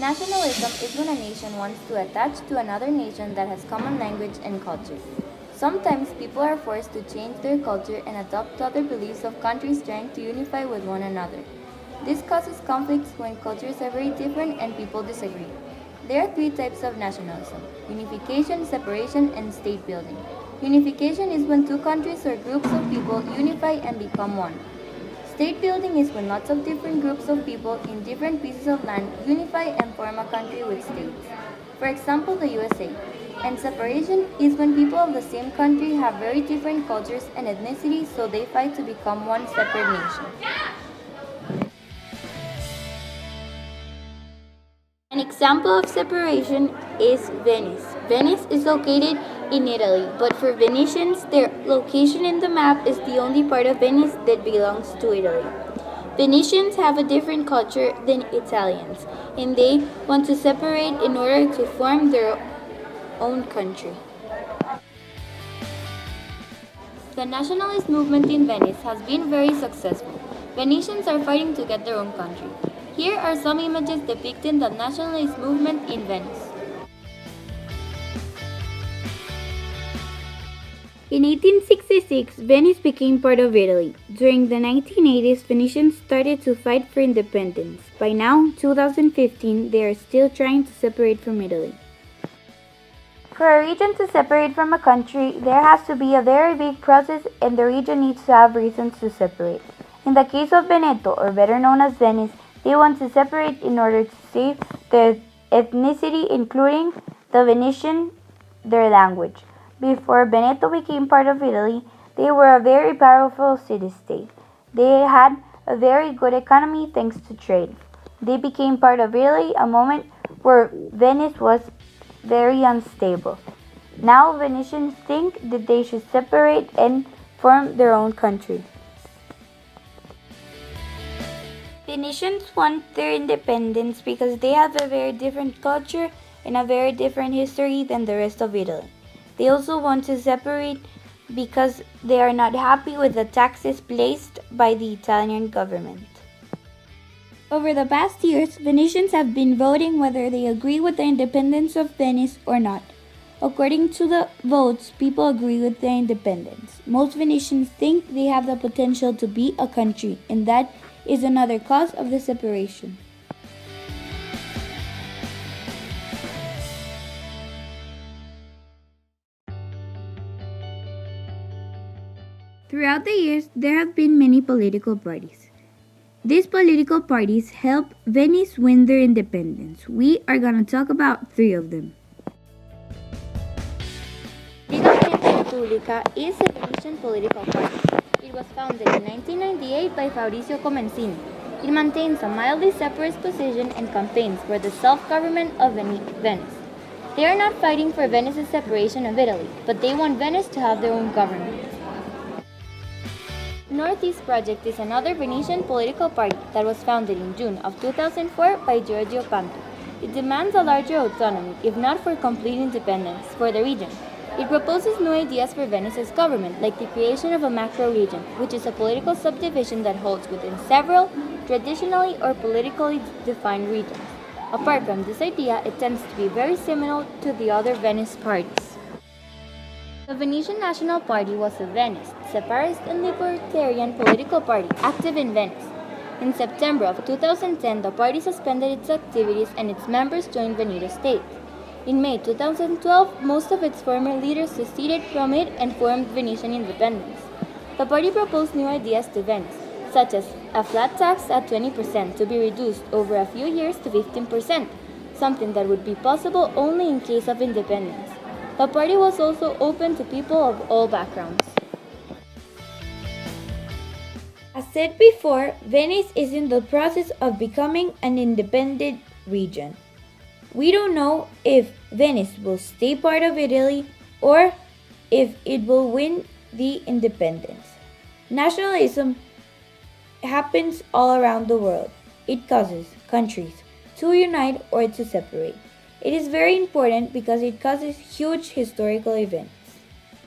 Nationalism is when a nation wants to attach to another nation that has common language and culture. Sometimes people are forced to change their culture and adopt other beliefs of countries trying to unify with one another. This causes conflicts when cultures are very different and people disagree. There are three types of nationalism: unification, separation, and state building. Unification is when two countries or groups of people unify and become one. State building is when lots of different groups of people in different pieces of land unify and form a country with states. For example, the USA. And separation is when people of the same country have very different cultures and ethnicities, so they fight to become one separate nation. An example of separation is Venice. Venice is located in Italy, but for Venetians, their location in the map is the only part of Venice that belongs to Italy. Venetians have a different culture than Italians, and they want to separate in order to form their own country. The nationalist movement in Venice has been very successful. Venetians are fighting to get their own country. Here are some images depicting the nationalist movement in Venice. In 1866, Venice became part of Italy. During the 1980s, Venetians started to fight for independence. By now, 2015, they are still trying to separate from Italy. For a region to separate from a country, there has to be a very big process and the region needs to have reasons to separate. In the case of Veneto, or better known as Venice, they want to separate in order to save their ethnicity, including the Venetian, their language. Before Veneto became part of Italy, they were a very powerful city-state. They had a very good economy thanks to trade. They became part of Italy a moment where Venice was very unstable. Now Venetians think that they should separate and form their own country. Venetians want their independence because they have a very different culture and a very different history than the rest of Italy. They also want to separate because they are not happy with the taxes placed by the Italian government. Over the past years, Venetians have been voting whether they agree with the independence of Venice or not. According to the votes, people agree with their independence. Most Venetians think they have the potential to be a country, and that is another cause of the separation. Throughout the years, there have been many political parties. These political parties help Venice win their independence. We are going to talk about three of them. Liga Unida Repubblica is a Venetian political party. It was founded in 1998 by Fabrizio Comensini. It maintains a mildly separatist position and campaigns for the self-government of Venice. They are not fighting for Venice's separation of Italy, but they want Venice to have their own government. Northeast Project is another Venetian political party that was founded in June of 2004 by Giorgio Canto. It demands a larger autonomy, if not for complete independence, for the region. It proposes new ideas for Venice's government, like the creation of a macro-region, which is a political subdivision that holds within several traditionally or politically defined regions. Apart from this idea, it tends to be very similar to the other Venice parties. The Venetian National Party was a Venice, separatist and libertarian political party active in Venice. In September of 2010, the party suspended its activities and its members joined Veneto State. In May 2012, most of its former leaders seceded from it and formed Venetian independence. The party proposed new ideas to Venice, such as a flat tax at 20% to be reduced over a few years to 15%, something that would be possible only in case of independence. The party was also open to people of all backgrounds. As said before, Venice is in the process of becoming an independent region. We don't know if Venice will stay part of Italy or if it will win the independence. Nationalism happens all around the world. It causes countries to unite or to separate. It is very important because it causes huge historical events.